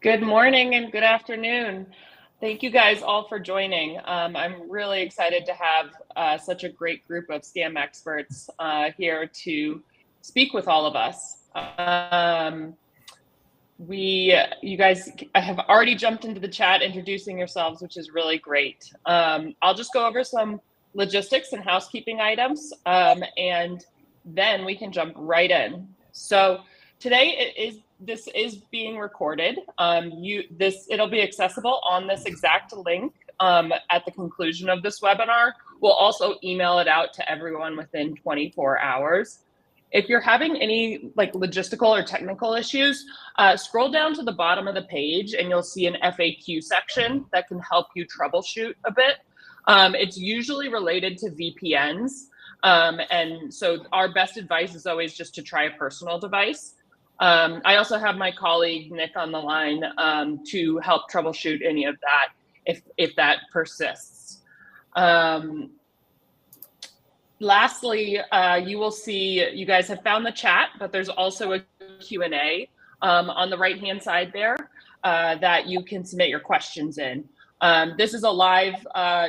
Good morning and good afternoon. Thank you guys all for joining. I'm really excited to have such a great group of scam experts here to speak with all of us. You guys have already jumped into the chat introducing yourselves, which is really great. I'll just go over some logistics and housekeeping items, and then we can jump right in. So today this is being recorded. It'll be accessible on this exact link at the conclusion of this webinar. We'll also email it out to everyone within 24 hours. If you're having any logistical or technical issues, scroll down to the bottom of the page and you'll see an FAQ section that can help you troubleshoot a bit. It's usually related to VPNs. And so our best advice is always just to try a personal device. I also have my colleague Nick on the line to help troubleshoot any of that if that persists. Lastly, you will see you guys have found the chat, but there's also a Q&A on the right-hand side there that you can submit your questions in. This is a live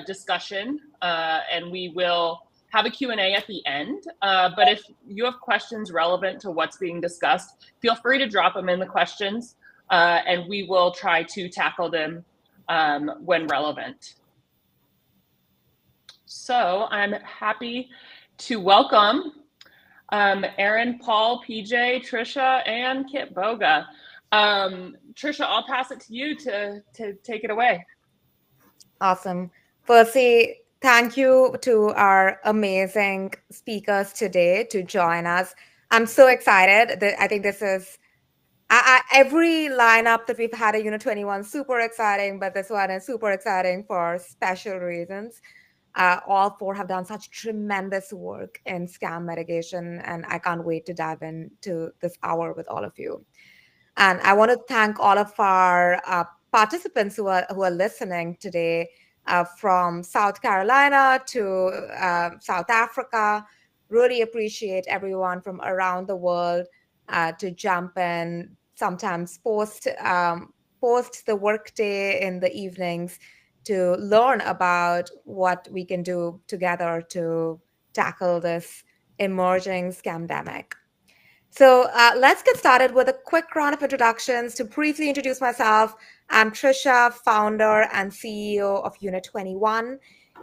discussion, and we will have a Q&A at the end. But if you have questions relevant to what's being discussed, feel free to drop them in the questions, and we will try to tackle them when relevant. So I'm happy to welcome Erin, Paul, PJ, Trisha, and Kit Boga. Trisha, I'll pass it to you to take it away. Awesome. Firstly, thank you to our amazing speakers today to join us. I'm so excited. I think this is every lineup that we've had at Unit21 super exciting, but this one is super exciting for special reasons. All four have done such tremendous work in scam mitigation, and I can't wait to dive into this hour with all of you. And I want to thank all of our participants who are listening today, from South Carolina to South Africa. Really appreciate everyone from around the world to jump in, sometimes post the workday in the evenings to learn about what we can do together to tackle this emerging scamdemic. So let's get started with a quick round of introductions. To briefly introduce myself, I'm Trisha, founder and CEO of Unit21.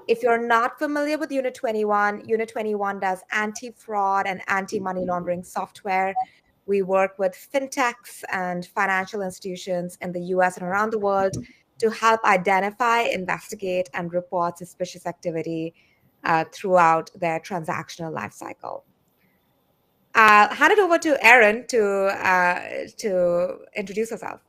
If you're not familiar with Unit21, Unit21 does anti-fraud and anti-money laundering software. We work with fintechs and financial institutions in the US and around the world to help identify, investigate, and report suspicious activity throughout their transactional lifecycle. I'll hand it over to Erin to introduce herself.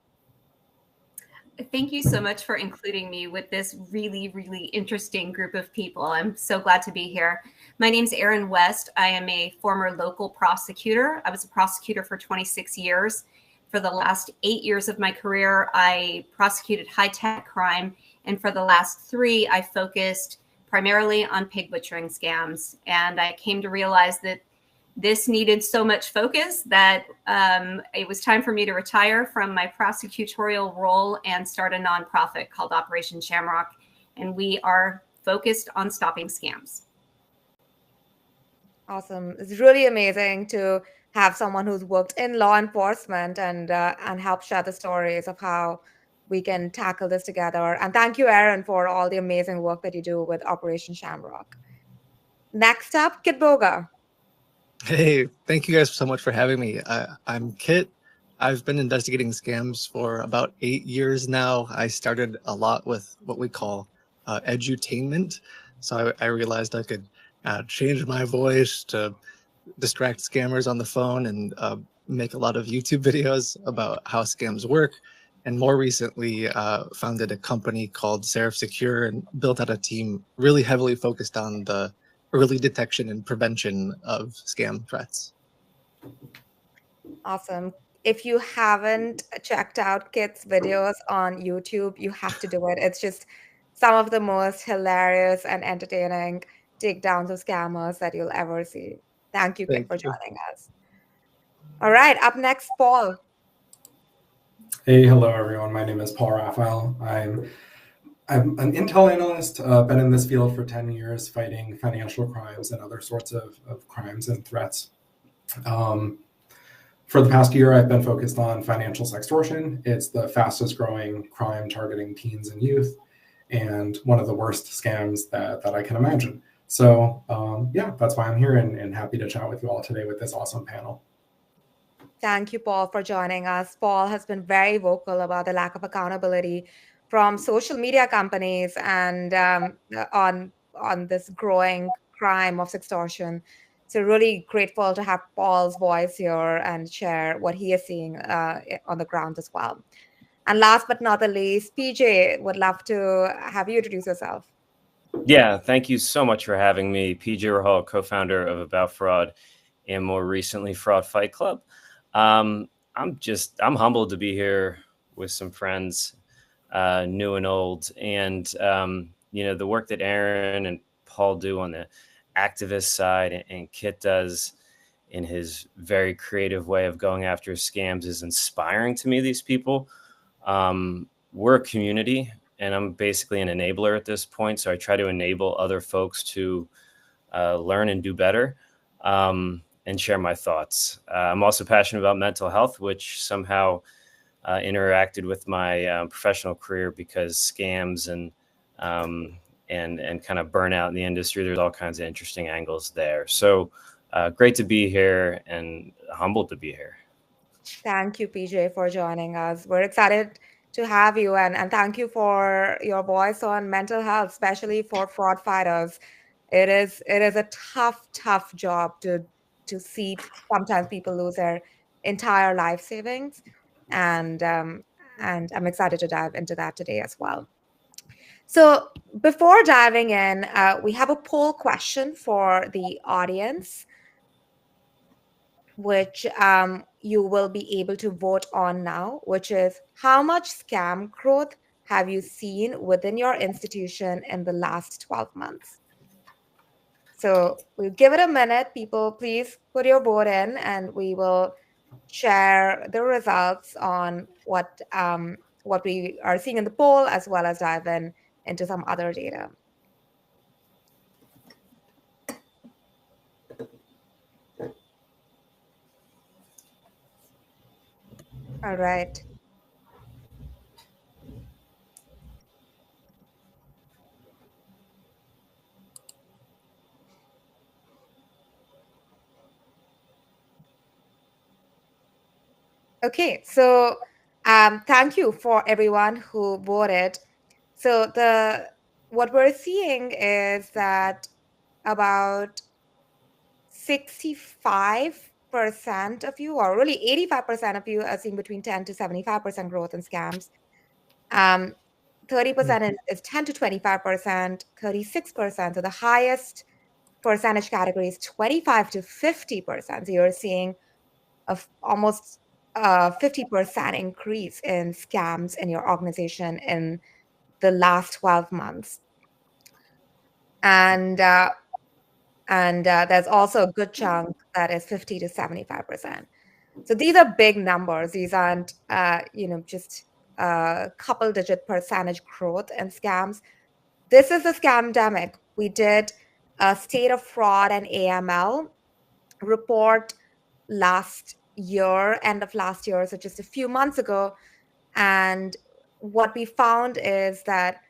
Thank you so much for including me with this really, really interesting group of people. I'm so glad to be here. My name's Erin West. I am a former local prosecutor. I was a prosecutor for 26 years. For the last 8 years of my career, I prosecuted high-tech crime. And for the last 3, I focused primarily on pig butchering scams. And I came to realize that this needed so much focus that it was time for me to retire from my prosecutorial role and start a nonprofit called Operation Shamrock. And we are focused on stopping scams. Awesome. It's really amazing to have someone who's worked in law enforcement and help share the stories of how we can tackle this together. And thank you, Erin, for all the amazing work that you do with Operation Shamrock. Next up, Kit Boga. Hey, thank you guys so much for having me. I'm Kit. I've been investigating scams for about 8 years now. I started a lot with what we call edutainment. So I realized I could change my voice to distract scammers on the phone and make a lot of YouTube videos about how scams work. And more recently, founded a company called Seraph Secure and built out a team really heavily focused on the early detection and prevention of scam threats. Awesome. If you haven't checked out Kit's videos on YouTube, you have to do it. It's just some of the most hilarious and entertaining takedowns of scammers that you'll ever see. Thank you, Kit, for joining us. All right, up next, Paul. Hey, hello everyone. My name is Paul Raphael. I'm an intel analyst, been in this field for 10 years fighting financial crimes and other sorts of crimes and threats. For the past year, I've been focused on financial sextortion. It's the fastest growing crime targeting teens and youth, and one of the worst scams that I can imagine. So yeah, that's why I'm here and happy to chat with you all today with this awesome panel. Thank you, Paul, for joining us. Paul has been very vocal about the lack of accountability from social media companies and on this growing crime of sextortion. So really grateful to have Paul's voice here and share what he is seeing on the ground as well. And last but not the least, PJ, would love to have you introduce yourself. Yeah, thank you so much for having me. PJ Rahal, co-founder of About Fraud and more recently Fraud Fight Club. I'm humbled to be here with some friends, new and old. And, the work that Aaron and Paul do on the activist side and Kit does in his very creative way of going after scams is inspiring to me, these people. We're a community, and I'm basically an enabler at this point. So I try to enable other folks to learn and do better and share my thoughts. I'm also passionate about mental health, which somehow interacted with my professional career because scams and kind of burnout in the industry. There's all kinds of interesting angles there. So great to be here and humbled to be here. Thank you, PJ, for joining us. We're excited to have you, and thank you for your voice on mental health, especially for fraud fighters. It is a tough job to see sometimes people lose their entire life savings, and I'm excited to dive into that today as well. So before diving in, we have a poll question for the audience, which you will be able to vote on now, which is how much scam growth have you seen within your institution in the last 12 months? So we'll give it a minute. People, please put your vote in and we will share the results on what we are seeing in the poll, as well as dive into some other data. All right. Okay, so thank you for everyone who voted. So what we're seeing is that about 65% of you, or really 85% of you, are seeing between 10 to 75% growth in scams. 30% is 10 to 25%, 36%. So the highest percentage category is 25 to 50%. So you're seeing almost 50% increase in scams in your organization in the last 12 months. And there's also a good chunk that is 50 to 75%. So these are big numbers. These aren't, just a couple-digit percentage growth in scams. This is a scamdemic. We did a State of Fraud and AML report last year, end of last year, so just a few months ago. And what we found is that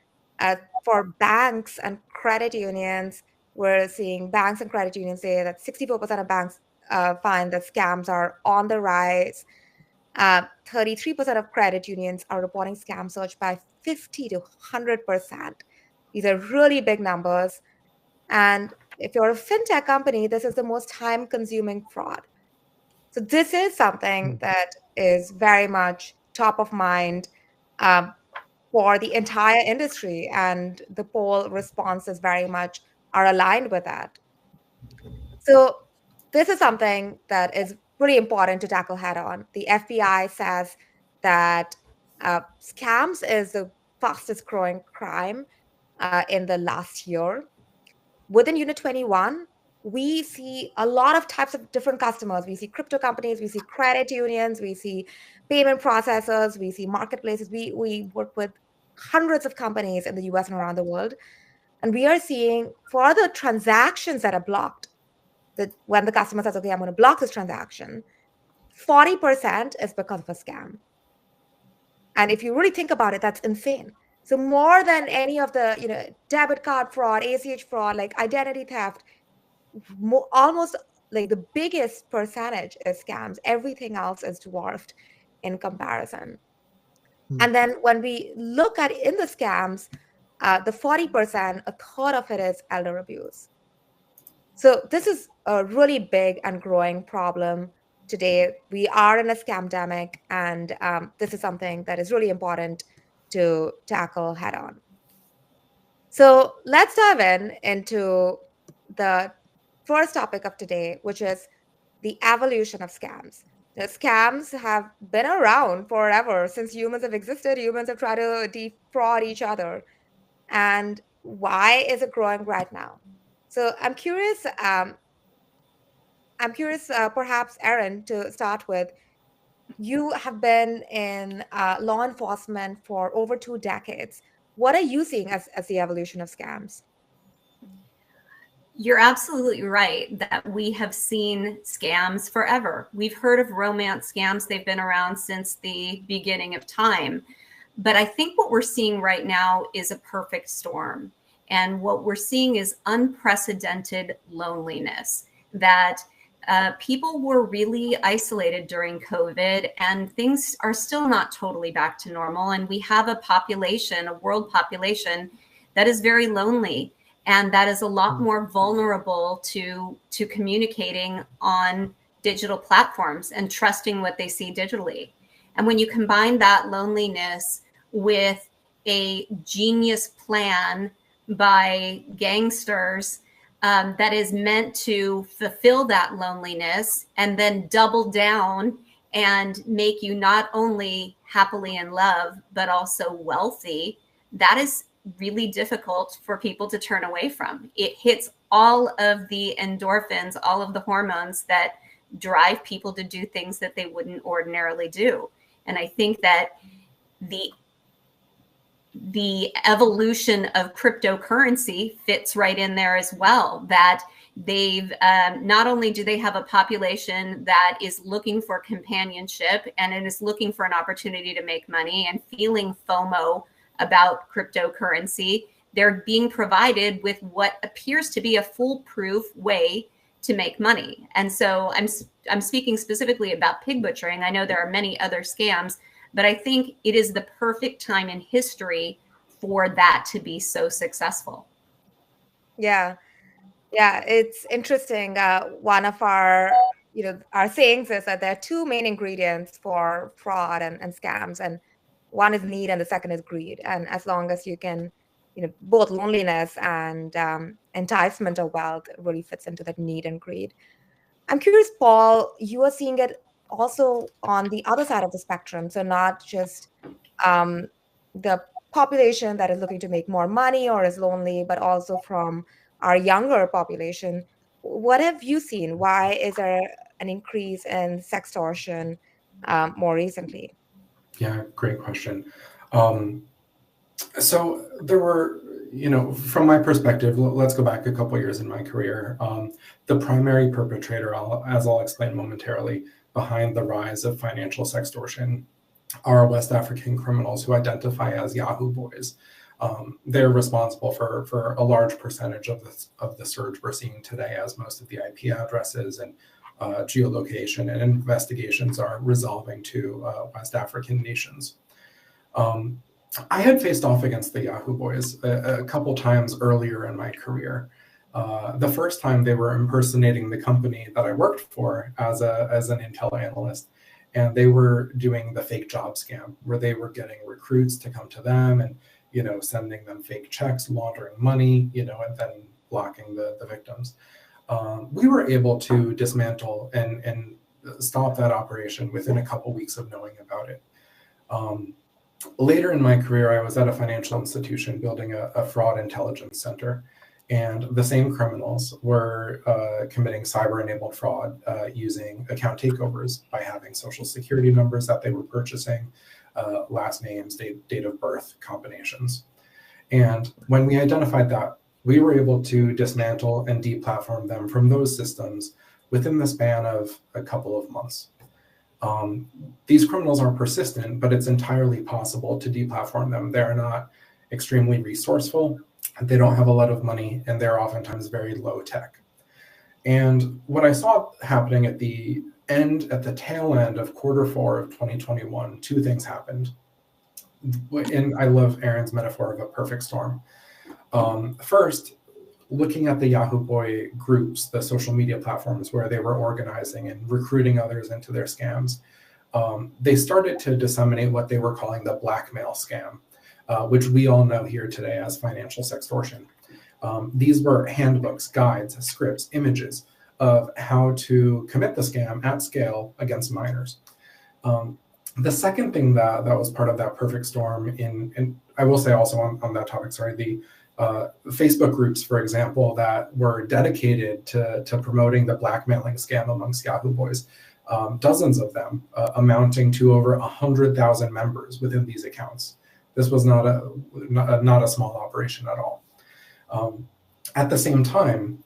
for banks and credit unions, we're seeing banks and credit unions say that 64% of banks find that scams are on the rise. 33% of credit unions are reporting scam surge by 50 to 100%. These are really big numbers. And if you're a fintech company, this is the most time-consuming fraud. So this is something that is very much top of mind for the entire industry, and the poll responses very much are aligned with that. So this is something that is pretty important to tackle head on. The FBI says that scams is the fastest growing crime in the last year. Within Unit 21, we see a lot of types of different customers. We see crypto companies, we see credit unions, we see payment processors, we see marketplaces. We work with hundreds of companies in the US and around the world. And we are seeing for the transactions that are blocked, that when the customer says, okay, I'm going to block this transaction, 40% is because of a scam. And if you really think about it, that's insane. So more than any of the, debit card fraud, ACH fraud, like identity theft, almost like the biggest percentage is scams. Everything else is dwarfed in comparison. And then when we look at in the scams, the 40%, a third of it is elder abuse. So this is a really big and growing problem today. We are in a scamdemic, and this is something that is really important to tackle head on. So let's dive into the first topic of today, which is the evolution of scams. The scams have been around forever. Since humans have existed, humans have tried to defraud each other. And why is it growing right now? So I'm curious, perhaps, Erin, to start with. You have been in law enforcement for over 2 decades. What are you seeing as the evolution of scams? You're absolutely right that we have seen scams forever. We've heard of romance scams. They've been around since the beginning of time. But I think what we're seeing right now is a perfect storm. And what we're seeing is unprecedented loneliness, that people were really isolated during COVID, and things are still not totally back to normal. And we have a world population that is very lonely, and that is a lot more vulnerable to communicating on digital platforms and trusting what they see digitally. And when you combine that loneliness with a genius plan by gangsters that is meant to fulfill that loneliness and then double down and make you not only happily in love, but also wealthy, that is really difficult for people to turn away from. It hits all of the endorphins, all of the hormones that drive people to do things that they wouldn't ordinarily do. And I think that the evolution of cryptocurrency fits right in there as well, that they've not only do they have a population that is looking for companionship and it is looking for an opportunity to make money and feeling FOMO about cryptocurrency, they're being provided with what appears to be a foolproof way to make money. And so I'm speaking specifically about pig butchering. I know there are many other scams, but I think it is the perfect time in history for that to be so successful. Yeah, it's interesting. One of our sayings is that there are 2 main ingredients for fraud and scams, and one is need and the second is greed. And as long as you can, both loneliness and enticement of wealth really fits into that need and greed. I'm curious, Paul, you are seeing it also on the other side of the spectrum. So not just the population that is looking to make more money or is lonely, but also from our younger population. What have you seen? Why is there an increase in sextortion more recently? Yeah, great question. So there were, from my perspective, let's go back a couple of years in my career. The primary perpetrator, as I'll explain momentarily, behind the rise of financial sextortion are West African criminals who identify as Yahoo boys. They're responsible for a large percentage of the surge we're seeing today, as most of the IP addresses and geolocation and investigations are resolving to West African nations. I had faced off against the Yahoo boys a couple times earlier in my career. The first time they were impersonating the company that I worked for as an intel analyst, and they were doing the fake job scam where they were getting recruits to come to them and sending them fake checks, laundering money, and then blocking the victims. We were able to dismantle and stop that operation within a couple weeks of knowing about it. Later in my career, I was at a financial institution building a fraud intelligence center. And the same criminals were committing cyber-enabled fraud using account takeovers by having social security numbers that they were purchasing, last names, date of birth combinations. And when we identified that, we were able to dismantle and deplatform them from those systems within the span of a couple of months. These criminals are persistent, but it's entirely possible to deplatform them. They're not extremely resourceful. They don't have a lot of money, and they're oftentimes very low tech. And what I saw happening at the tail end of Q4 of 2021, two things happened. And I love Aaron's metaphor of a perfect storm. First, looking at the Yahoo Boy groups, the social media platforms where they were organizing and recruiting others into their scams, they started to disseminate what they were calling the blackmail scam, which we all know here today as financial sextortion. These were handbooks, guides, scripts, images of how to commit the scam at scale against minors. The second thing that was part of that perfect storm, and I will say also on that topic, sorry, the Facebook groups, for example, that were dedicated to promoting the blackmailing scam amongst Yahoo Boys, dozens of them, amounting to over 100,000 members within these accounts. This was not a small operation at all. At the same time,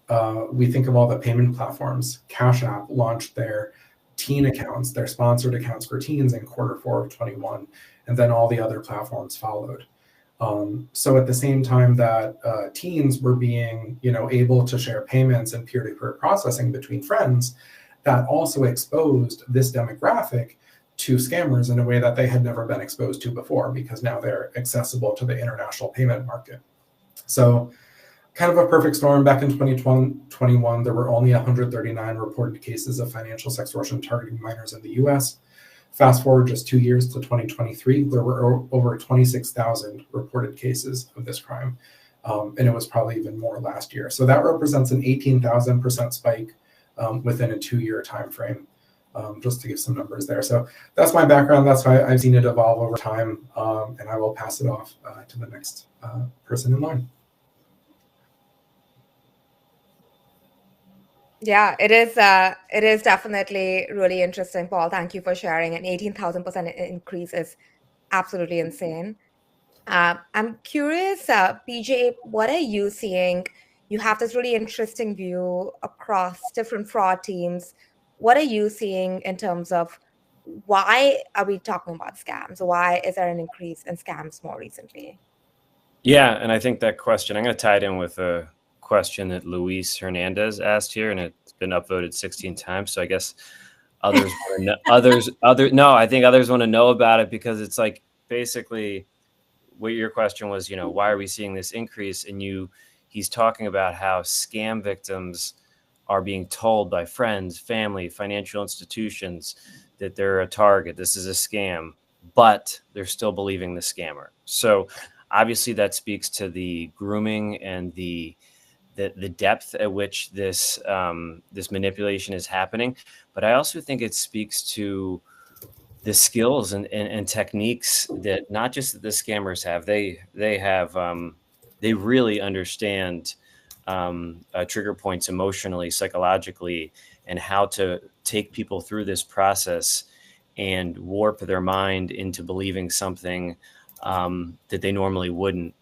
we think of all the payment platforms. Cash App launched their teen accounts, their sponsored accounts for teens in Q4 of 21, and then all the other platforms followed. So at the same time that teens were being, able to share payments and peer-to-peer processing between friends, that also exposed this demographic to scammers in a way that they had never been exposed to before, because now they're accessible to the international payment market. So kind of a perfect storm. Back in 2021, there were only 139 reported cases of financial sextortion targeting minors in the US. Fast forward just 2 years to 2023, there were over 26,000 reported cases of this crime. And it was probably even more last year. So that represents an 18,000% spike within a 2-year time frame, just to give some numbers there. So that's my background. That's why I've seen it evolve over time. And I will pass it off to the next person in line. Yeah, it is definitely really interesting, Paul. Thank you for sharing. An 18,000% increase is absolutely insane. I'm curious, PJ, what are you seeing? You have this really interesting view across different fraud teams. What are you seeing in terms of why are we talking about scams? Why is there an increase in scams more recently? Yeah, and I think that question, I'm going to tie it in with a question that Luis Hernandez asked here, and it's been upvoted 16 times. So I guess others want to know, I think others want to know about it, because it's like basically what your question was, why are we seeing this increase? And he's talking about how scam victims are being told by friends, family, financial institutions that they're a target. This is a scam, but they're still believing the scammer. So obviously that speaks to the grooming and the depth at which this manipulation is happening. But I also think it speaks to the skills and techniques that not just the scammers have. They really understand trigger points emotionally, psychologically, and how to take people through this process and warp their mind into believing something that they normally wouldn't.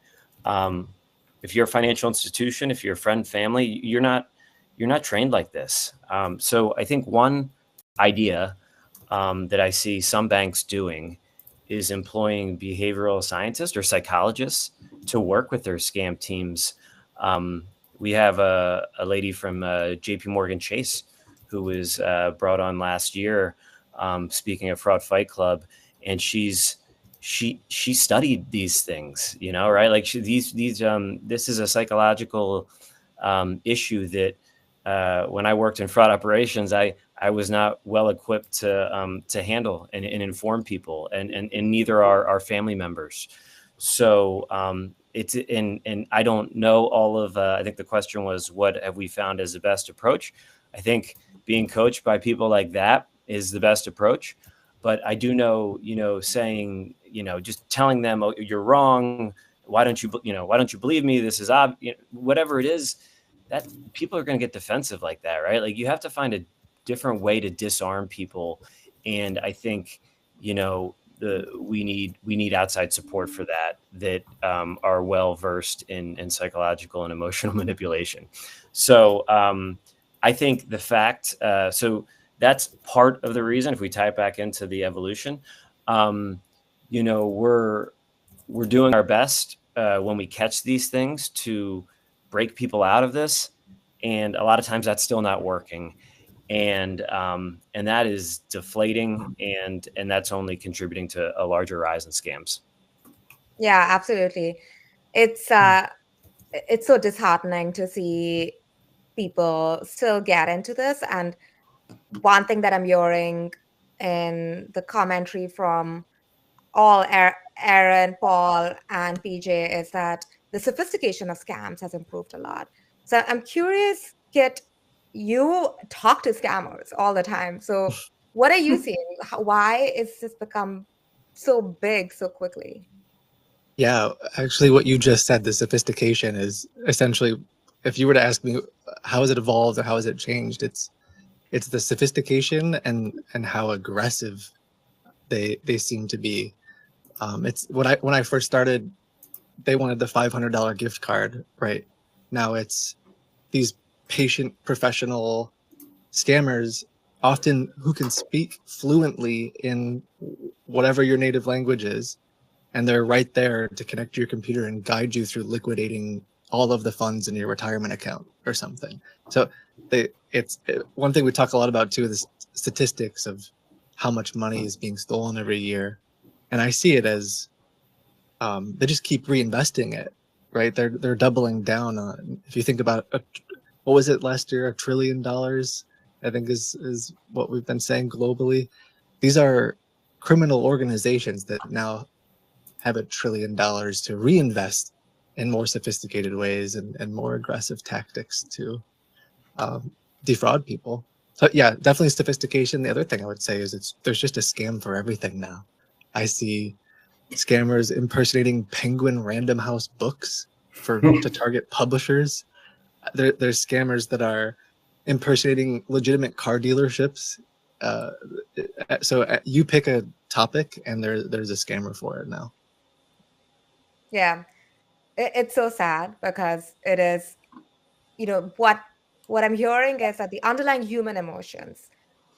If you're a financial institution, if you're a friend, family, you're not trained like this. So I think one idea that I see some banks doing is employing behavioral scientists or psychologists to work with their scam teams. We have a lady from JP Morgan Chase who was brought on last year, speaking at Fraud Fight Club, and she studied these things, right? Like this is a psychological issue that when I worked in fraud operations, I was not well equipped to handle and inform people, and neither are our family members. So it's and I don't know all of. I think the question was, what have we found as the best approach? I think being coached by people like that is the best approach. But I do know, saying, just telling them, oh, you're wrong, why don't you, why don't you believe me? This is whatever it is, that people are going to get defensive like that, right? Like you have to find a different way to disarm people. And I think, we need outside support for that are well versed in psychological and emotional manipulation. So I think the fact, so that's part of the reason, if we tie it back into the evolution, we're doing our best when we catch these things to break people out of this. And a lot of times that's still not working. And that is deflating, and that's only contributing to a larger rise in scams. Yeah, absolutely. It's so disheartening to see people still get into this. And one thing that I'm hearing in the commentary from all Aaron, Paul, and PJ is that the sophistication of scams has improved a lot. So I'm curious, Kit, you talk to scammers all the time. So what are you seeing? Why is this become so big so quickly? Yeah, actually what you just said, the sophistication is essentially, if you were to ask me how has it evolved or how has it changed, it's the sophistication and how aggressive they seem to be. It's when I first started, they wanted the $500 gift card. Right now, it's these patient professional scammers, often who can speak fluently in whatever your native language is, and they're right there to connect to your computer and guide you through liquidating all of the funds in your retirement account or something. So one thing we talk a lot about too is statistics of how much money is being stolen every year, and I see it as they just keep reinvesting it, right? They're doubling down on. If you think about what was it last year, $1 trillion, I think is what we've been saying globally. These are criminal organizations that now have $1 trillion to reinvest in more sophisticated ways and more aggressive tactics to defraud people. So yeah, definitely sophistication. The other thing I would say is there's just a scam for everything now. I see scammers impersonating Penguin Random House books to target publishers. There's scammers that are impersonating legitimate car dealerships. So you pick a topic and there's a scammer for it now. Yeah, it's so sad because it is, what I'm hearing is that the underlying human emotions,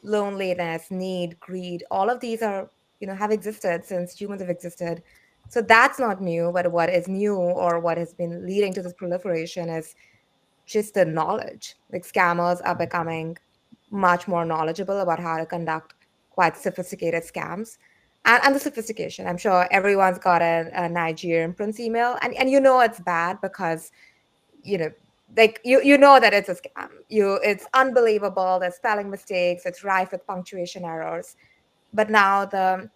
loneliness, need, greed, all of these are, have existed since humans have existed. So that's not new, but what is new or what has been leading to this proliferation is just the knowledge. Like scammers are becoming much more knowledgeable about how to conduct quite sophisticated scams. And the sophistication. I'm sure everyone's got a Nigerian Prince email, and it's bad because like you know that it's a scam. It's unbelievable. There's spelling mistakes. It's rife with punctuation errors. But now the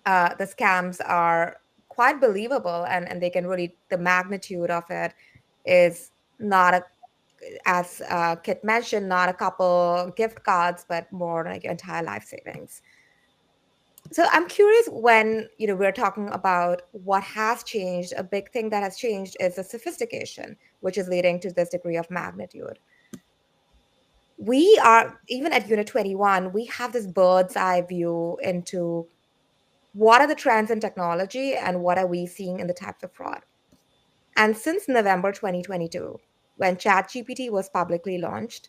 scams are quite believable, and they can really, the magnitude of it is not as Kit mentioned, not a couple gift cards, but more like your entire life savings. So I'm curious, when we're talking about what has changed, a big thing that has changed is the sophistication, which is leading to this degree of magnitude. We are, even at Unit21, we have this bird's eye view into what are the trends in technology and what are we seeing in the types of fraud. And since November 2022, when ChatGPT was publicly launched,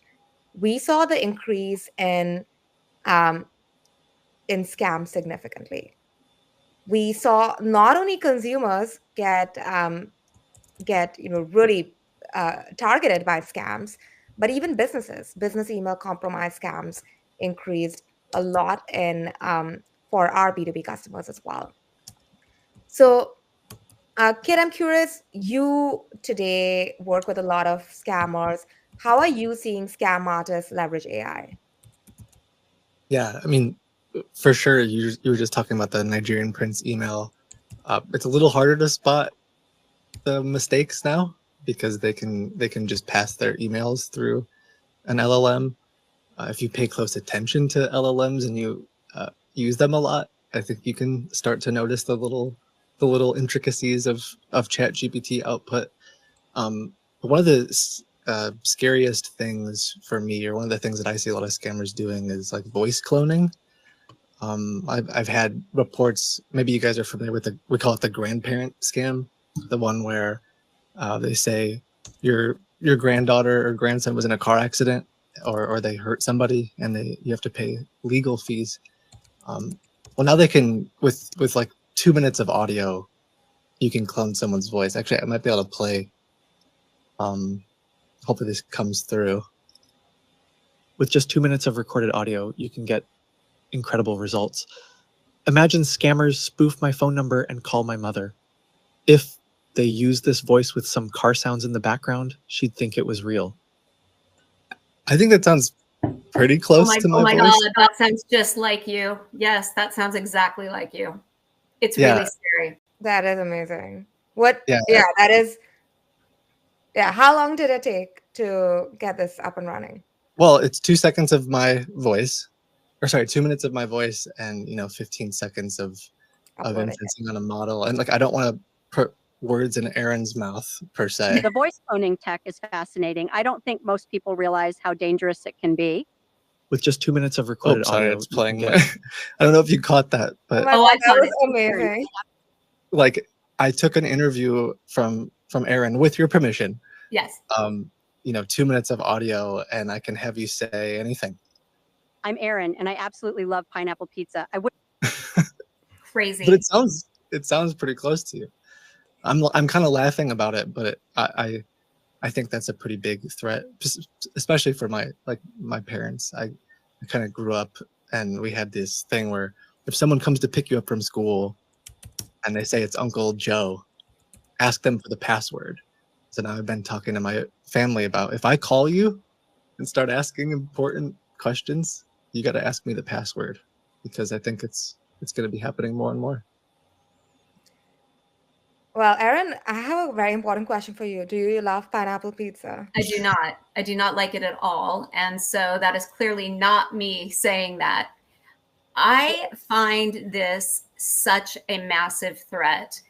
we saw the increase in scams significantly. We saw not only consumers get really targeted by scams, but even business email compromise scams increased a lot in for our B2B customers as well. So Kit, I'm curious, you today work with a lot of scammers. How are you seeing scam artists leverage AI? Yeah, I mean, for sure, you were just talking about the Nigerian Prince email. It's a little harder to spot the mistakes now because they can just pass their emails through an LLM. If you pay close attention to LLMs and you use them a lot, I think you can start to notice the little the little intricacies of ChatGPT output. But one of the scariest things for me, or one of the things that I see a lot of scammers doing, is like voice cloning. I've had reports. Maybe you guys are familiar with we call it the grandparent scam, the one where they say your granddaughter or grandson was in a car accident, or they hurt somebody, and you have to pay legal fees. Well, now they can, with like 2 minutes of audio, you can clone someone's voice. Actually, I might be able to play. Hopefully this comes through. With just 2 minutes of recorded audio, you can get incredible results. Imagine scammers spoof my phone number and call my mother. If they use this voice with some car sounds in the background, she'd think it was real. I think that sounds pretty close to my voice. Oh my God, that sounds just like you. Yes, that sounds exactly like you. It's really scary. That is amazing. What? Yeah, that is. Yeah. How long did it take to get this up and running? Well, it's 2 seconds of my voice, or sorry, 2 minutes of my voice, and 15 seconds of inferencing on a model. And like, I don't want to put words in Aaron's mouth per se. The voice cloning tech is fascinating. I don't think most people realize how dangerous it can be. With just 2 minutes of recorded audio, it's playing. I don't know if you caught that, but I thought that was amazing. Like, I took an interview from Aaron with your permission. Yes. 2 minutes of audio, and I can have you say anything. I'm Aaron, and I absolutely love pineapple pizza. I would. Crazy. But it sounds pretty close to you. I'm kind of laughing about it, but I think that's a pretty big threat, especially for my parents. I kind of grew up, and we had this thing where if someone comes to pick you up from school and they say it's Uncle Joe, ask them for the password. So now I've been talking to my family about, if I call you and start asking important questions, you got to ask me the password, because I think it's going to be happening more and more. Well, Aaron, I have a very important question for you. Do you love pineapple pizza? I do not. I do not like it at all. And so that is clearly not me saying that. I find this such a massive threat.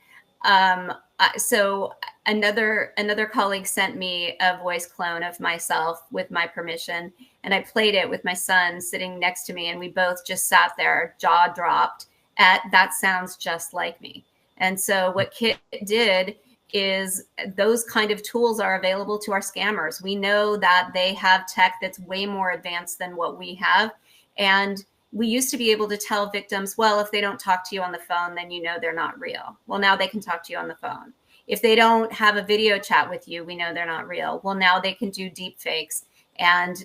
So another colleague sent me a voice clone of myself with my permission, and I played it with my son sitting next to me, and we both just sat there, jaw dropped at that sounds just like me. And so what Kit did is, those kind of tools are available to our scammers. We know that they have tech that's way more advanced than what we have. And we used to be able to tell victims, well, if they don't talk to you on the phone, then they're not real. Well, now they can talk to you on the phone. If they don't have a video chat with you, we know they're not real. Well, now they can do deep fakes and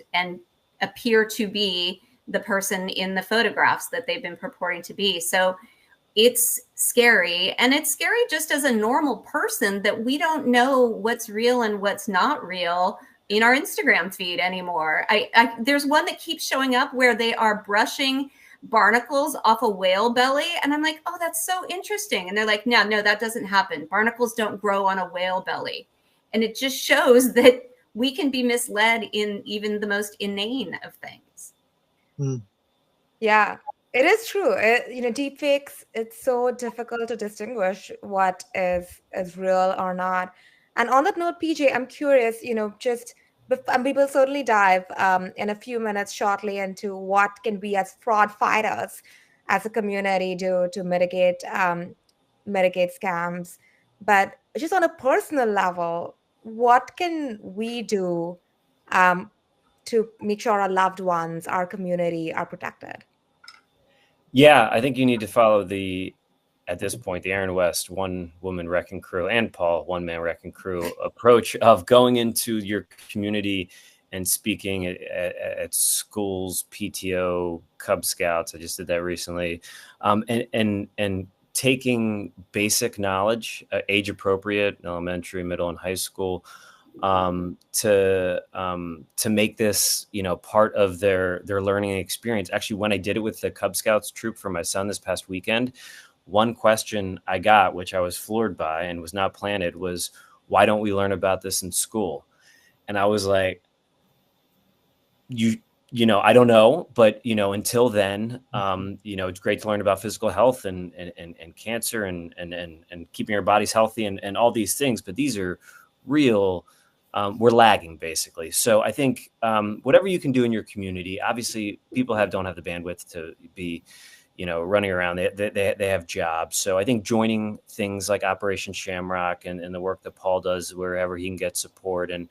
appear to be the person in the photographs that they've been purporting to be. So it's scary. And it's scary just as a normal person, that we don't know what's real and what's not real in our Instagram feed anymore. There's one that keeps showing up where they are brushing barnacles off a whale belly. And I'm like, oh, that's so interesting. And they're like, no, that doesn't happen. Barnacles don't grow on a whale belly. And it just shows that we can be misled in even the most inane of things. Yeah, it is true. Deep fakes, it's so difficult to distinguish what is real or not. And on that note, PJ, I'm curious, we will certainly dive in a few minutes shortly into what can we as fraud fighters as a community do to mitigate scams. But just on a personal level, what can we do to make sure our loved ones, our community are protected? Yeah, I think you need to follow at this point, the Aaron West one-woman wrecking crew and Paul one-man wrecking crew approach of going into your community and speaking at schools, PTO, Cub Scouts. I just did that recently, and taking basic knowledge, age appropriate, elementary, middle, and high school, to make this part of their learning experience. Actually, when I did it with the Cub Scouts troop for my son this past weekend, one question I got, which I was floored by and was not planted, was, why don't we learn about this in school? And I was like, I don't know, but until then, it's great to learn about physical health and cancer and keeping our bodies healthy and all these things. But these are real. We're lagging basically. So I think whatever you can do in your community. Obviously, people don't have the bandwidth to be, running around. They have jobs. So I think joining things like Operation Shamrock and the work that Paul does wherever he can get support and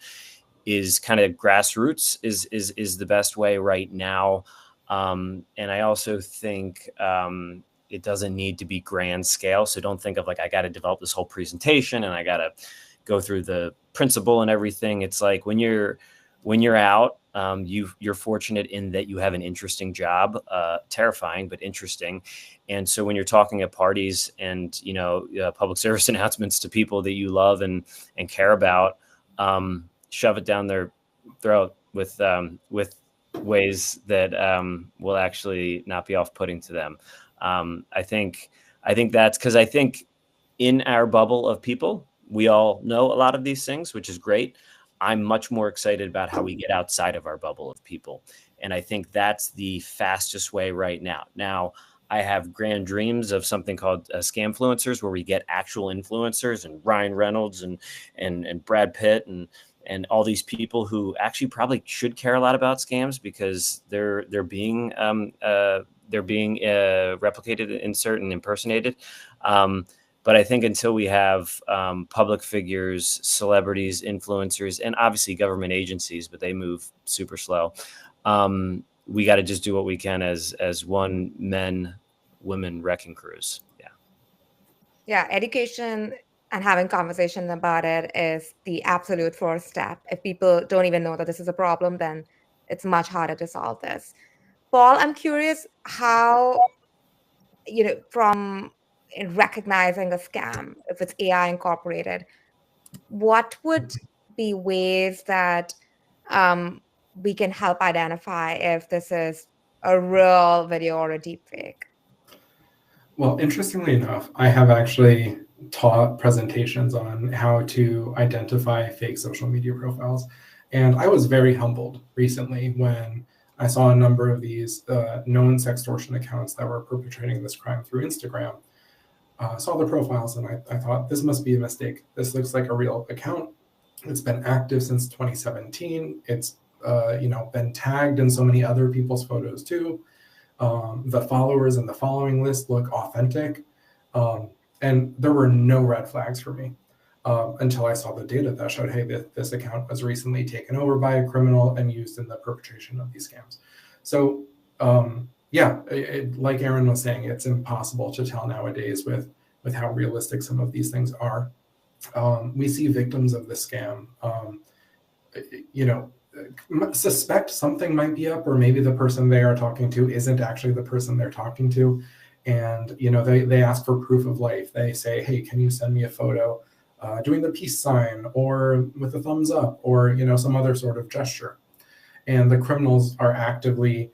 is kind of grassroots is the best way right now. And I also think it doesn't need to be grand scale. So don't think of like, I got to develop this whole presentation and I got to go through the principle and everything. It's like when you're out, you're fortunate in that you have an interesting job, terrifying, but interesting. And so when you're talking at parties and, public service announcements to people that you love and care about, shove it down their throat with ways that will actually not be off-putting to them. I think that's because I think in our bubble of people, we all know a lot of these things, which is great. I'm much more excited about how we get outside of our bubble of people. And I think that's the fastest way right now. Now, I have grand dreams of something called scamfluencers, where we get actual influencers and Ryan Reynolds and Brad Pitt and all these people who actually probably should care a lot about scams because they're being replicated, insert, and impersonated. But I think until we have public figures, celebrities, influencers, and obviously government agencies, but they move super slow. We got to just do what we can as one men, women wrecking crews. Yeah, education and having conversations about it is the absolute first step. If people don't even know that this is a problem, then it's much harder to solve this. Paul, I'm curious how, from recognizing a scam, if it's AI incorporated, what would be ways that we can help identify if this is a real video or a deep fake? Well, interestingly enough, I have actually taught presentations on how to identify fake social media profiles. And I was very humbled recently when I saw a number of these known sextortion accounts that were perpetrating this crime through Instagram. Saw the profiles and I thought, this must be a mistake. This looks like a real account. It's been active since 2017. It's been tagged in so many other people's photos too. The followers and the following list look authentic. And there were no red flags for me until I saw the data that showed, hey, this account was recently taken over by a criminal and used in the perpetration of these scams. So like Aaron was saying, it's impossible to tell nowadays with how realistic some of these things are. We see victims of the scam, suspect something might be up, or maybe the person they are talking to isn't actually the person they're talking to. And, they ask for proof of life. They say, hey, can you send me a photo doing the peace sign or with a thumbs up or, some other sort of gesture. And the criminals are actively,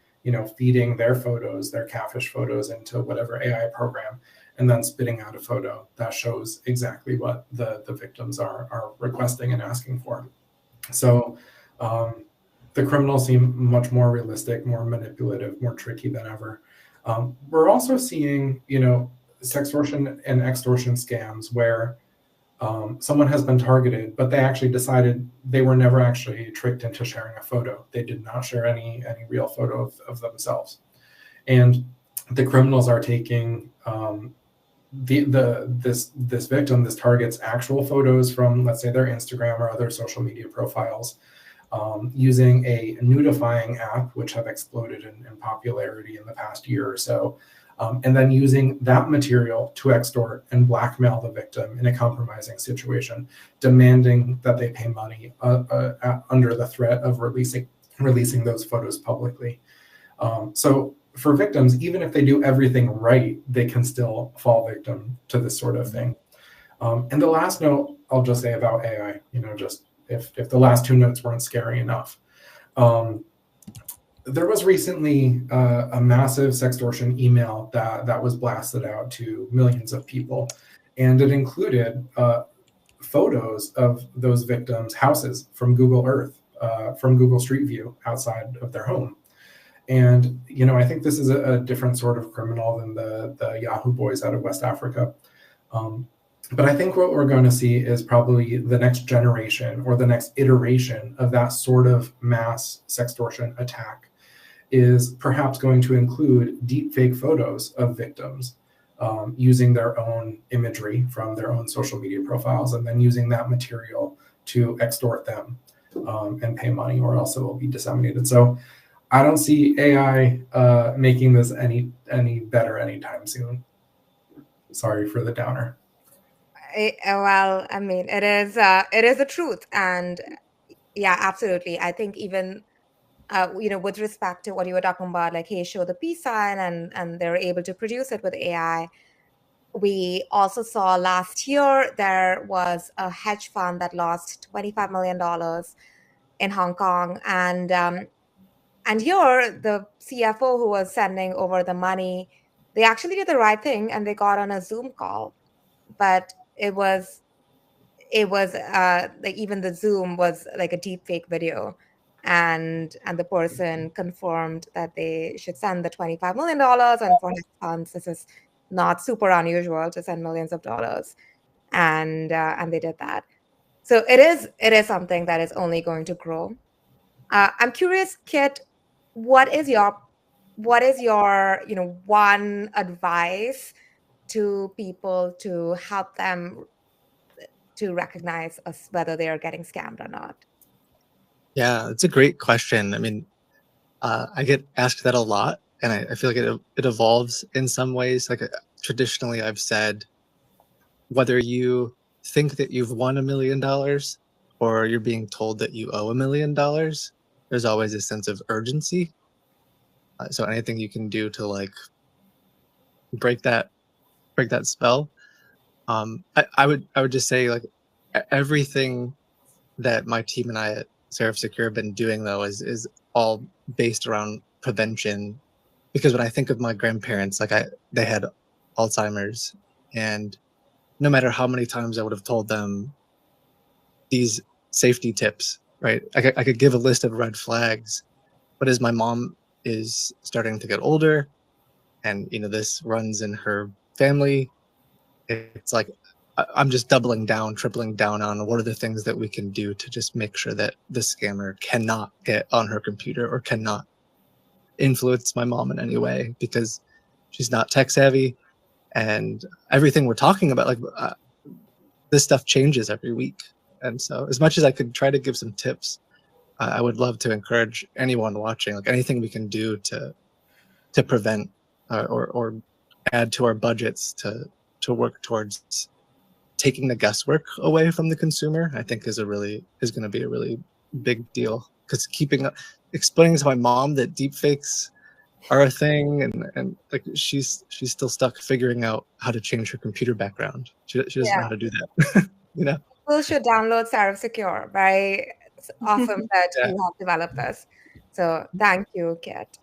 feeding their photos, their catfish photos into whatever AI program, and then spitting out a photo that shows exactly what the victims are requesting and asking for. So the criminals seem much more realistic, more manipulative, more tricky than ever. We're also seeing, sextortion and extortion scams where someone has been targeted, but they actually decided they were never actually tricked into sharing a photo. They did not share any real photo of themselves. And the criminals are taking this victim, this target's actual photos from, let's say, their Instagram or other social media profiles, using a nudifying app, which have exploded in popularity in the past year or so, and then using that material to extort and blackmail the victim in a compromising situation, demanding that they pay money under the threat of releasing those photos publicly. So for victims, even if they do everything right, they can still fall victim to this sort of thing. And the last note I'll just say about AI, just if the last two notes weren't scary enough. There was recently a massive sextortion email that was blasted out to millions of people, and it included photos of those victims' houses from Google Earth, from Google Street View outside of their home. And, you know, I think this is a different sort of criminal than the Yahoo boys out of West Africa. But I think what we're going to see is probably the next generation or the next iteration of that sort of mass sextortion attack is perhaps going to include deepfake photos of victims using their own imagery from their own social media profiles, and then using that material to extort them and pay money, or else it will be disseminated. So I don't see AI making this any better anytime soon. Sorry for the downer. Well, I mean, it is the truth, and yeah, absolutely. I think even you know, with respect to what you were talking about, like, hey, show the peace sign, and they're able to produce it with AI. We also saw last year there was a hedge fund that lost $25 million in Hong Kong, and here the CFO who was sending over the money, they actually did the right thing and they got on a Zoom call, but it was like, even the Zoom was like a deep fake video, and the person confirmed that they should send the $25 million, and for hedge funds this is not super unusual to send millions of dollars, and they did that. So it is something that is only going to grow. I'm curious, Kit, what is your you know, one advice to people to help them to recognize whether they are getting scammed or not? Yeah, it's a great question. I mean, I get asked that a lot, and I feel like it evolves in some ways. Like, traditionally, I've said, whether you think that you've won $1 million or you're being told that you owe $1 million, there's always a sense of urgency. So anything you can do to, like, break that spell. I would just say, like, everything that my team and I at Seraph Secure have been doing, though, is all based around prevention. Because when I think of my grandparents, like, they had Alzheimer's, and no matter how many times I would have told them these safety tips, right? I could give a list of red flags, but as my mom is starting to get older, and, you know, this runs in her family, it's like I'm just doubling down, tripling down on what are the things that we can do to just make sure that the scammer cannot get on her computer or cannot influence my mom in any way, because she's not tech savvy, and everything we're talking about, like, this stuff changes every week. And so, as much as I could try to give some tips, I would love to encourage anyone watching, like, anything we can do to prevent or add to our budgets to work towards taking the guesswork away from the consumer, I think is going to be a really big deal. Because explaining to my mom that deepfakes are a thing, and like, she's still stuck figuring out how to change her computer background. She doesn't know how to do that. You know, People should download Seraph Secure. Very awesome that Yeah. you have developed this. So thank you, Kit.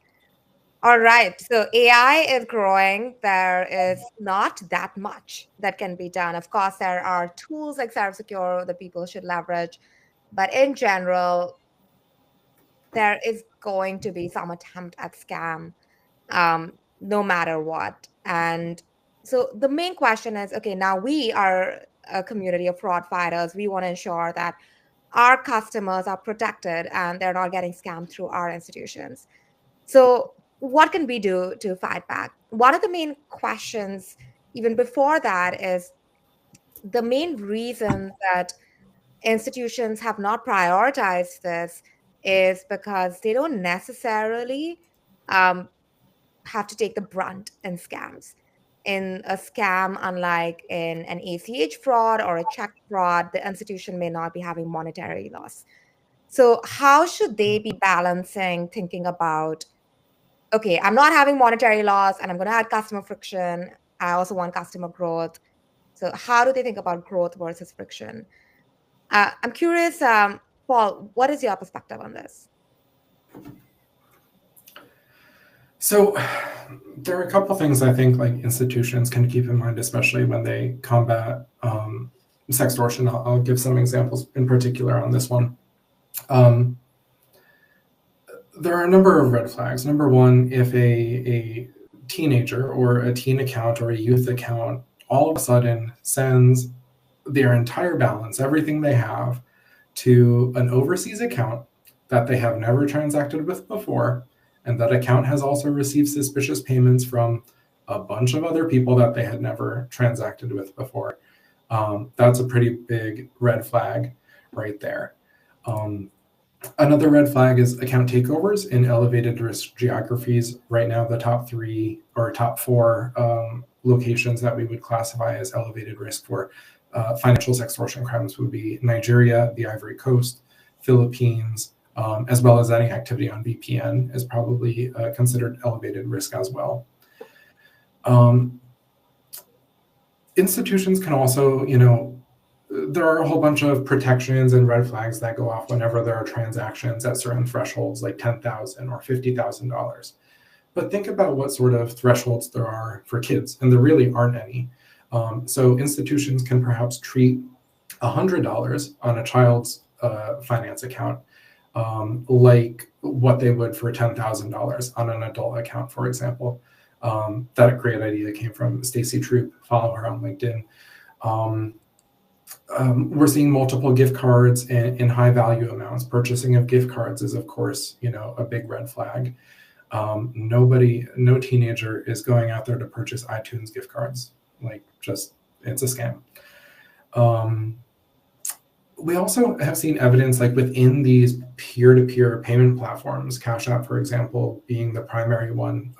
All right. So AI is growing. There is not that much that can be done. Of course, there are tools like Seraph Secure that people should leverage. But in general, there is going to be some attempt at scam, no matter what. And so the main question is, okay, now we are a community of fraud fighters. We want to ensure that our customers are protected and they're not getting scammed through our institutions. So what can we do to fight back? One of the main questions, even before that, is the main reason that institutions have not prioritized this is because they don't necessarily have to take the brunt in scams. In a scam, unlike in an ACH fraud or a check fraud, the institution may not be having monetary loss. So how should they be balancing thinking about, okay, I'm not having monetary loss and I'm going to add customer friction. I also want customer growth. So how do they think about growth versus friction? I'm curious, Paul, what is your perspective on this? So there are a couple things I think, like, institutions can keep in mind, especially when they combat sextortion. I'll give some examples in particular on this one. there are a number of red flags. Number one, if a teenager or a teen account or a youth account all of a sudden sends their entire balance, everything they have, to an overseas account that they have never transacted with before, and that account has also received suspicious payments from a bunch of other people that they had never transacted with before, that's a pretty big red flag right there. Another red flag is account takeovers in elevated risk geographies. Right now, the top 3 or top 4 locations that we would classify as elevated risk for financial extortion crimes would be Nigeria, the Ivory Coast, Philippines, as well as any activity on VPN is probably considered elevated risk as well. Institutions can also, there are a whole bunch of protections and red flags that go off whenever there are transactions at certain thresholds, like $10,000 or $50,000. But think about what sort of thresholds there are for kids, and there really aren't any. So institutions can perhaps treat $100 on a child's finance account like what they would for $10,000 on an adult account, for example. That great idea came from Stacy Troop. Follow her on LinkedIn. We're seeing multiple gift cards in high value amounts. Purchasing of gift cards is, of course, a big red flag. No teenager is going out there to purchase iTunes gift cards. It's a scam. We also have seen evidence within these peer-to-peer payment platforms, Cash App, for example, being the primary one.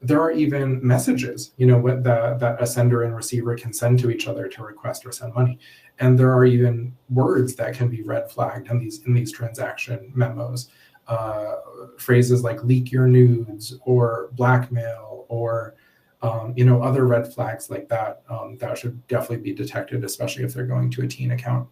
There are even messages, that a sender and receiver can send to each other to request or send money. And there are even words that can be red flagged in these transaction memos. Phrases like leak your nudes or blackmail or other red flags like that, that should definitely be detected, especially if they're going to a teen account.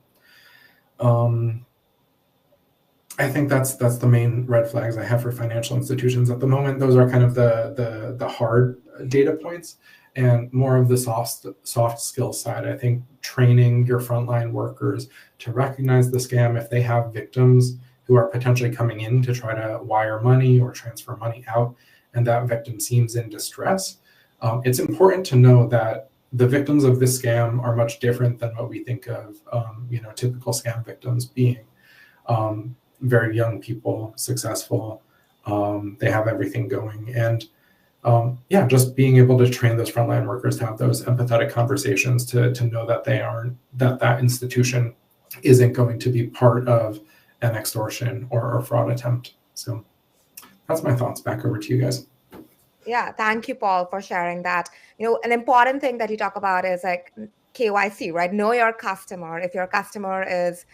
I think that's the main red flags I have for financial institutions at the moment. Those are kind of the hard data points, and more of the soft skill side. I think training your frontline workers to recognize the scam if they have victims who are potentially coming in to try to wire money or transfer money out, and that victim seems in distress. It's important to know that the victims of this scam are much different than what we think of, typical scam victims being. Very young people, successful, they have everything going. And just being able to train those frontline workers to have those empathetic conversations to know that that institution isn't going to be part of an extortion or fraud attempt. So that's my thoughts. Back over to you guys. Yeah, thank you, Paul, for sharing that. An important thing that you talk about is KYC, right? Know your customer. If your customer is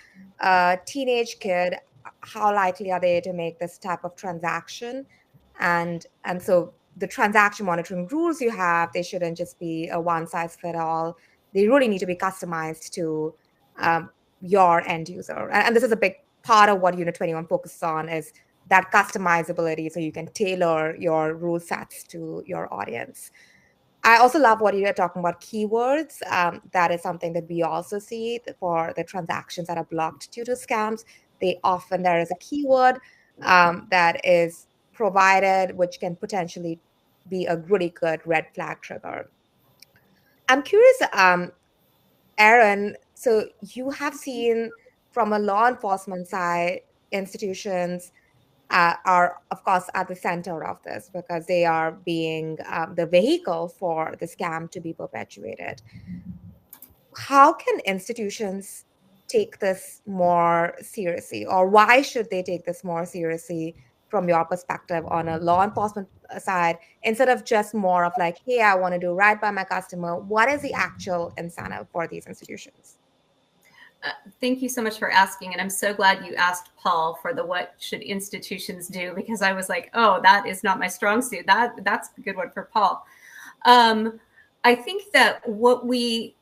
a teenage kid, how likely are they to make this type of transaction? And so the transaction monitoring rules you have, they shouldn't just be a one size fit all. They really need to be customized to your end user. And this is a big part of what Unit21 focuses on, is that customizability, so you can tailor your rule sets to your audience. I also love what you're talking about, keywords. That is something that we also see for the transactions that are blocked due to scams. There is a keyword that is provided, which can potentially be a really good red flag trigger. I'm curious, Aaron, so you have seen from a law enforcement side, institutions are, of course, at the center of this because they are being the vehicle for the scam to be perpetuated. How can institutions take this more seriously, or why should they take this more seriously from your perspective on a law enforcement side, instead of just more of hey, I want to do right by my customer? What is the actual incentive for these institutions? Thank you so much for asking. And I'm so glad you asked Paul for the what should institutions do, because I was like, oh, that is not my strong suit. That's a good one for Paul. I think that what we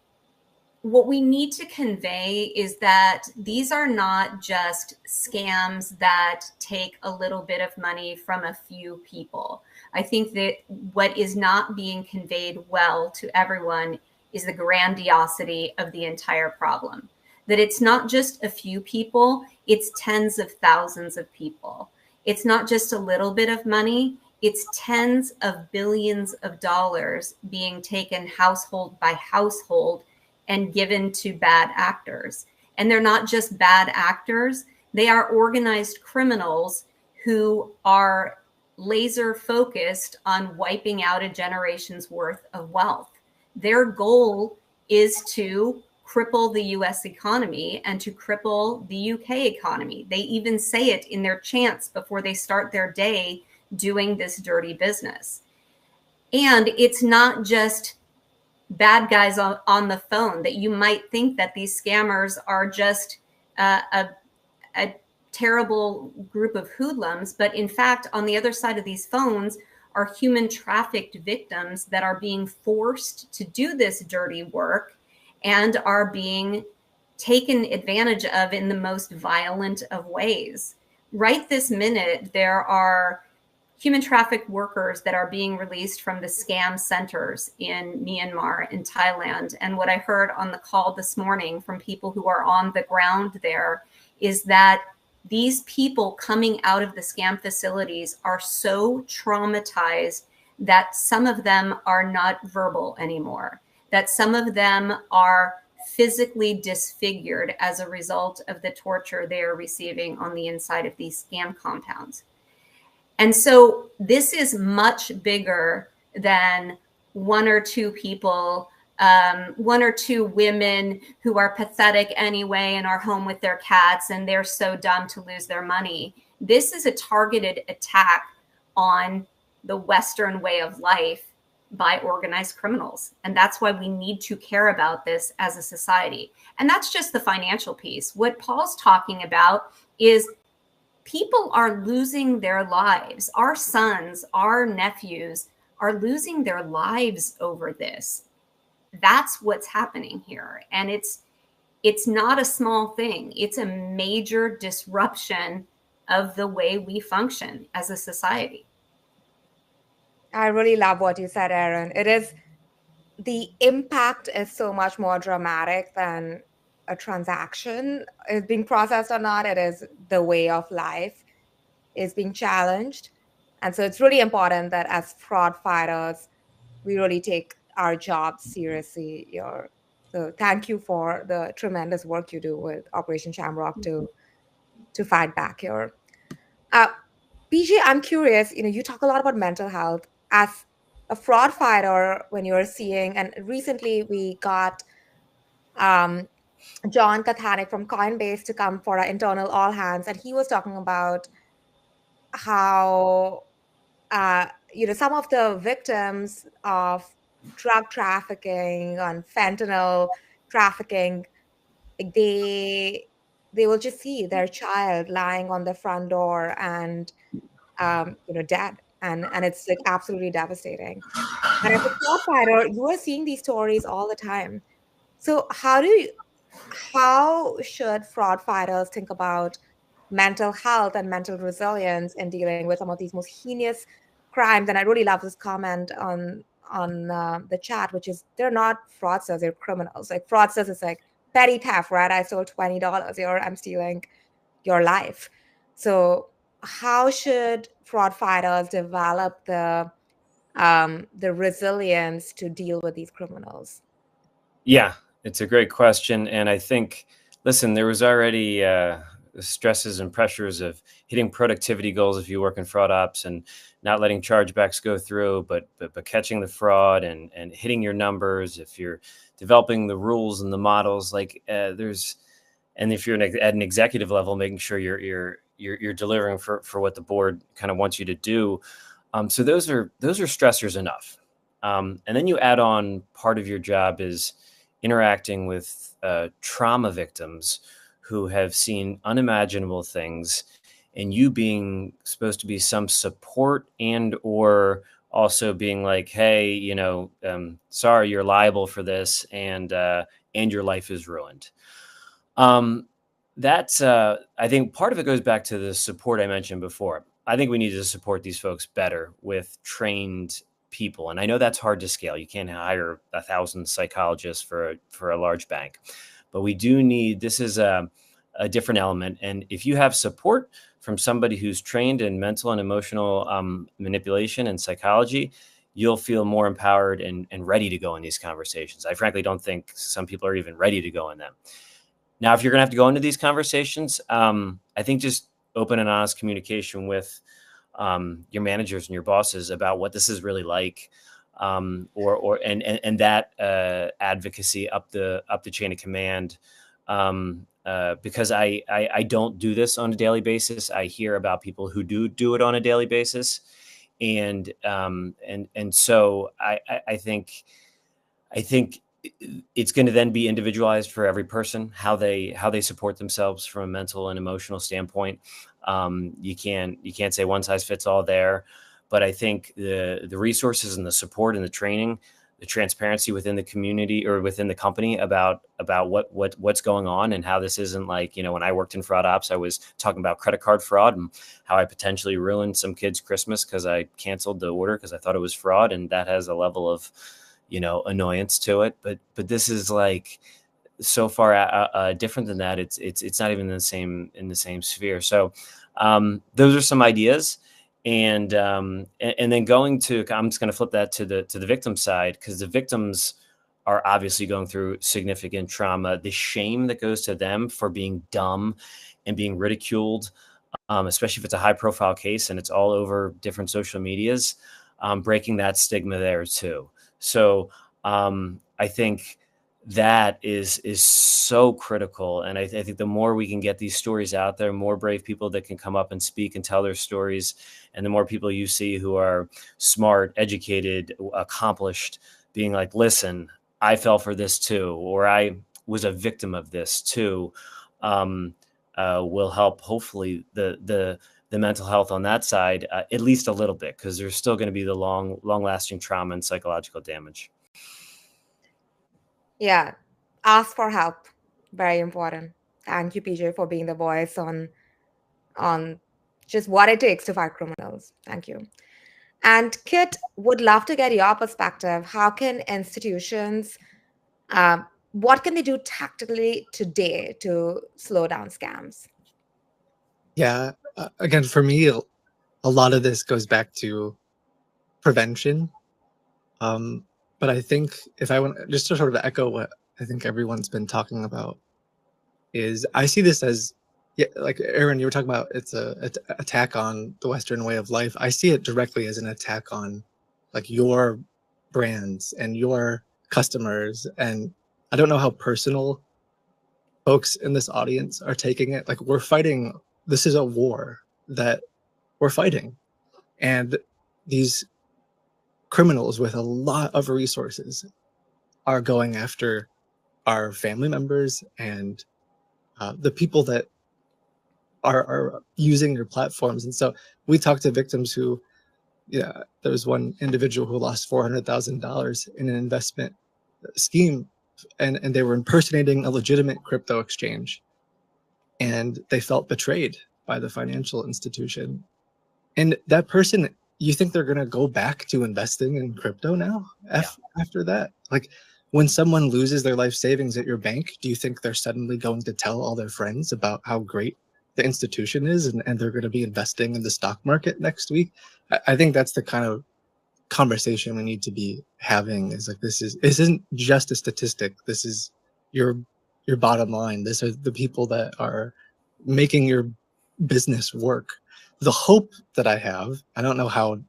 need to convey is that these are not just scams that take a little bit of money from a few people. I think that what is not being conveyed well to everyone is the grandiosity of the entire problem. That it's not just a few people, it's tens of thousands of people. It's not just a little bit of money. It's tens of billions of dollars being taken household by household and given to bad actors. And they're not just bad actors. They are organized criminals who are laser focused on wiping out a generation's worth of wealth. Their goal is to cripple the US economy and to cripple the UK economy. They even say it in their chants before they start their day doing this dirty business. And it's not just bad guys on the phone, that you might think that these scammers are just a terrible group of hoodlums. But in fact, on the other side of these phones are human trafficked victims that are being forced to do this dirty work and are being taken advantage of in the most violent of ways. Right this minute, there are human trafficked workers that are being released from the scam centers in Myanmar and Thailand. And what I heard on the call this morning from people who are on the ground there is that these people coming out of the scam facilities are so traumatized that some of them are not verbal anymore, that some of them are physically disfigured as a result of the torture they are receiving on the inside of these scam compounds. And so this is much bigger than one or two people, one or two women who are pathetic anyway and are home with their cats and they're so dumb to lose their money. This is a targeted attack on the Western way of life by organized criminals. And that's why we need to care about this as a society. And that's just the financial piece. What Paul's talking about is people are losing their lives. Our sons, our nephews are losing their lives over this. That's what's happening here. And it's not a small thing. It's a major disruption of the way we function as a society. I really love what you said, Erin. The impact is so much more dramatic than a transaction is being processed or not. It is the way of life is being challenged. And so it's really important that as fraud fighters, we really take our jobs seriously. So thank you for the tremendous work you do with Operation Shamrock to fight back here. PJ, I'm curious, you talk a lot about mental health. As a fraud fighter, when you're seeing, and recently we got John Kathanik from Coinbase to come for our internal all hands, and he was talking about how some of the victims of drug trafficking and fentanyl trafficking, they will just see their child lying on the front door and dead, and it's like absolutely devastating. And as a fraud fighter, you are seeing these stories all the time. So how should fraud fighters think about mental health and mental resilience in dealing with some of these most heinous crimes? And I really love this comment on the chat, which is they're not fraudsters, they're criminals. Like fraudsters is like petty theft, right? I stole $20, I'm stealing your life. So how should fraud fighters develop the resilience to deal with these criminals? Yeah, it's a great question. And I think, listen, there was already stresses and pressures of hitting productivity goals if you work in fraud ops and not letting chargebacks go through, but catching the fraud and hitting your numbers. If you're developing the rules and the models, like and if you're at an executive level, making sure you're delivering for what the board kind of wants you to do. So those are stressors enough. And then you add on part of your job is interacting with trauma victims who have seen unimaginable things, and you being supposed to be some support and or also being like, hey, sorry, you're liable for this, and your life is ruined. That's I think part of it goes back to the support I mentioned before. I think we need to support these folks better with trained people. And I know that's hard to scale. You can't hire 1,000 psychologists for a large bank, but we do need, this is a different element. And if you have support from somebody who's trained in mental and emotional manipulation and psychology, you'll feel more empowered and ready to go in these conversations. I frankly don't think some people are even ready to go in them. Now, if you're going to have to go into these conversations, I think just open and honest communication with your managers and your bosses about what this is really like, and that advocacy up the chain of command. Because I don't do this on a daily basis. I hear about people who do it on a daily basis, and so I think it's going to then be individualized for every person, how they support themselves from a mental and emotional standpoint. You can't say one size fits all there, but I think the resources and the support and the training, the transparency within the community or within the company about what's going on and how this isn't like, when I worked in fraud ops, I was talking about credit card fraud and how I potentially ruined some kid's Christmas because I canceled the order because I thought it was fraud, and that has a level of annoyance to it. But this is like so far different than that. It's not even in the same sphere. So those are some ideas. And then going to, I'm just going to flip that to the victim side, because the victims are obviously going through significant trauma. The shame that goes to them for being dumb and being ridiculed, especially if it's a high profile case and it's all over different social medias, breaking that stigma there too. So I think that is so critical. And I think the more we can get these stories out there, more brave people that can come up and speak and tell their stories, and the more people you see who are smart, educated, accomplished, being like, listen, I fell for this too, or I was a victim of this too, will help hopefully the mental health on that side, at least a little bit, because there's still going to be the long lasting trauma and psychological damage. Yeah. Ask for help. Very important. Thank you, PJ, for being the voice on just what it takes to fight criminals. Thank you. And Kit, would love to get your perspective. How can institutions, what can they do tactically today to slow down scams? Yeah, again, for me, a lot of this goes back to prevention. But I think if I want just to sort of echo what I think everyone's been talking about, is I see this as, yeah, like Aaron, you were talking about, it's a attack on the Western way of life. I see it directly as an attack on like your brands and your customers. And I don't know how personal folks in this audience are taking it. Like, we're fighting, this is a war that we're fighting. And these criminals with a lot of resources are going after our family members and the people that are using your platforms. And so we talked to victims who, there was one individual who lost $400,000 in an investment scheme, and they were impersonating a legitimate crypto exchange, and they felt betrayed by the financial institution. And that person, you think they're going to go back to investing in crypto now after that? Like, when someone loses their life savings at your bank, do you think they're suddenly going to tell all their friends about how great the institution is, and they're going to be investing in the stock market next week? I think that's the kind of conversation we need to be having, is like, this isn't just a statistic. This is your bottom line. This are the people that are making your business work. The hope that I have, I don't know how,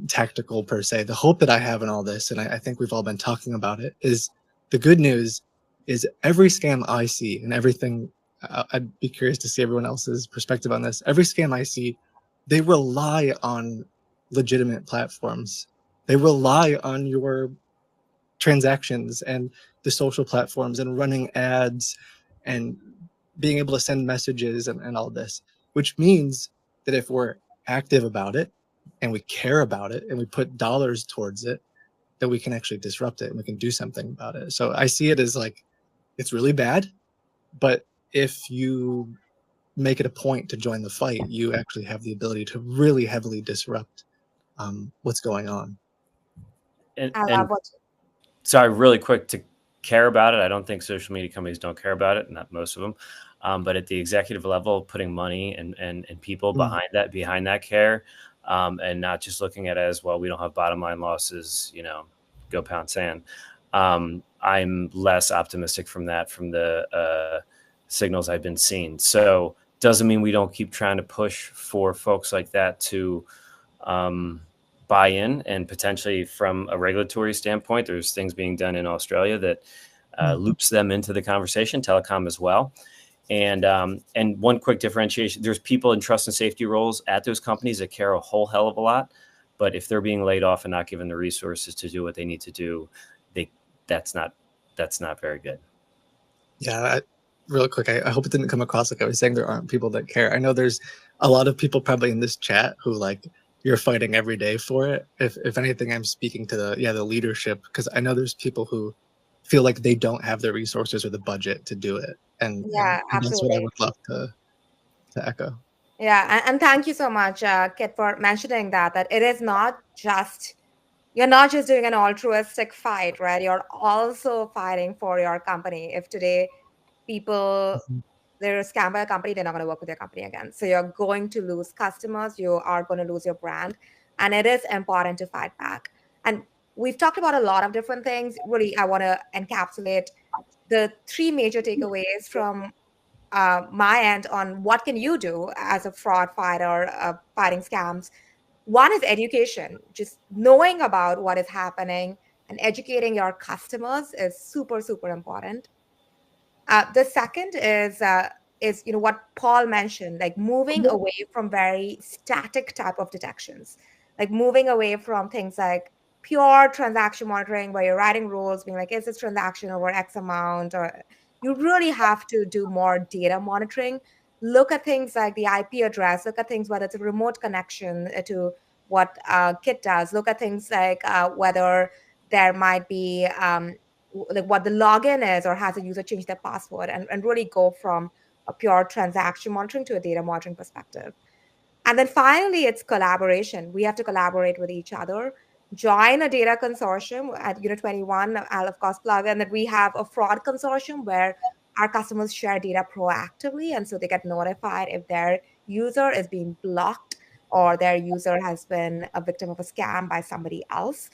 tactical per se, the hope that I have in all this, and I think we've all been talking about it, is the good news is every scam I see, and everything, I'd be curious to see everyone else's perspective on this. Every scam I see, they rely on legitimate platforms. They rely on your transactions and the social platforms and running ads and being able to send messages and all this, which means that if we're active about it and we care about it and we put dollars towards it, that we can actually disrupt it and we can do something about it. So I see it as like, it's really bad, but if you make it a point to join the fight, you actually have the ability to really heavily disrupt what's going on. And I love what. Sorry, really quick, to care about it. I don't think social media companies don't care about it, not most of them. But at the executive level, putting money and people behind that care, and not just looking at it as, well, we don't have bottom line losses, go pound sand. I'm less optimistic from the signals I've been seeing. So doesn't mean we don't keep trying to push for folks like that to buy in, and potentially from a regulatory standpoint, there's things being done in Australia that loops them into the conversation, telecom as well. And one quick differentiation, there's people in trust and safety roles at those companies that care a whole hell of a lot, but if they're being laid off and not given the resources to do what they need to do, that's not very good. Yeah, real quick, I hope it didn't come across like I was saying there aren't people that care. I know there's a lot of people probably in this chat who, like, you're fighting every day for it. If anything, I'm speaking to the leadership, because I know there's people who feel like they don't have the resources or the budget to do it, and Yeah, that's what I absolutely. would love to echo. Yeah, and thank you so much, Kit, for mentioning that it is not just, you're not just doing an altruistic fight, right? You're also fighting for your company. If today people, they're a scam by a company, they're not going to work with your company again. So you're going to lose customers, you are going to lose your brand, and it is important to fight back. And we've talked about a lot of different things. Really, I want to encapsulate the three major takeaways from my end on what can you do as a fraud fighter, fighting scams. One is education. Just knowing about what is happening and educating your customers is super, super important. The second is what Paul mentioned, like moving away from very static type of detections, like moving away from things like pure transaction monitoring where you're writing rules, being like, is this transaction over X amount? Or you really have to do more data monitoring. Look at things like the IP address. Look at things whether it's a remote connection to what Kit does. Look at things like whether there might be like what the login is, or has a user changed their password, and really go from a pure transaction monitoring to a data monitoring perspective. And then finally, it's collaboration. We have to collaborate with each other. Join a data consortium at Unit21. I'll of course plug in that we have a fraud consortium where our customers share data proactively, and so they get notified if their user is being blocked or their user has been a victim of a scam by somebody else.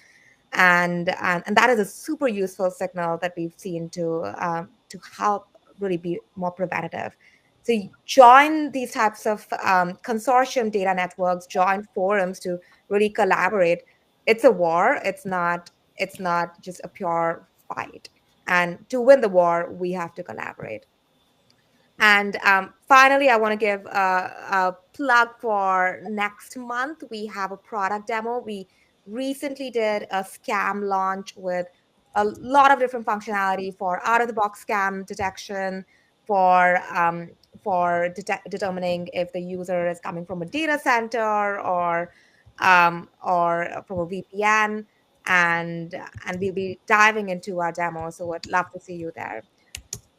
And that is a super useful signal that we've seen to help really be more preventative. So you join these types of consortium data networks, join forums to really collaborate. It's a war. It's not just a pure fight. And to win the war, we have to collaborate. And finally, I want to give a plug for next month. We have a product demo. We recently did a scam launch with a lot of different functionality for out-of-the-box scam detection, for determining if the user is coming from a data center or from a VPN, and we'll be diving into our demo. So I'd love to see you there.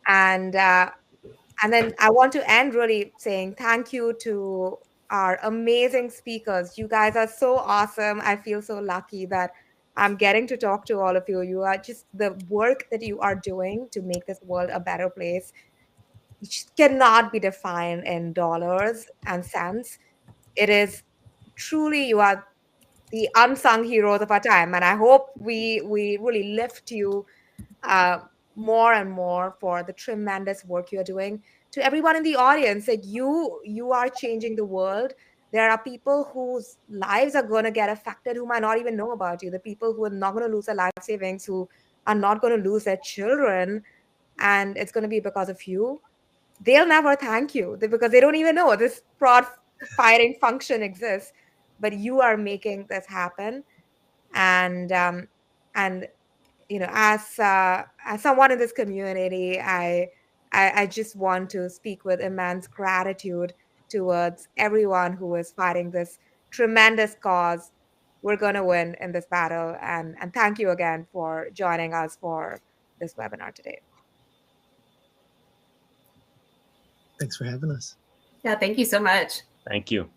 And then I want to end really saying thank you to our amazing speakers. You guys are so awesome. I feel so lucky that I'm getting to talk to all of you. You are just, the work that you are doing to make this world a better place cannot be defined in dollars and cents. It is truly, you are the unsung heroes of our time. And I hope we really lift you more and more for the tremendous work you're doing. To everyone in the audience, like you are changing the world. There are people whose lives are going to get affected who might not even know about you. The people who are not going to lose their life savings, who are not going to lose their children, and it's going to be because of you. They'll never thank you because they don't even know this fraud fighting function exists. But you are making this happen, and as someone in this community, I just want to speak with immense gratitude towards everyone who is fighting this tremendous cause. We're going to win in this battle, and thank you again for joining us for this webinar today. Thanks for having us. Yeah, thank you so much. Thank you.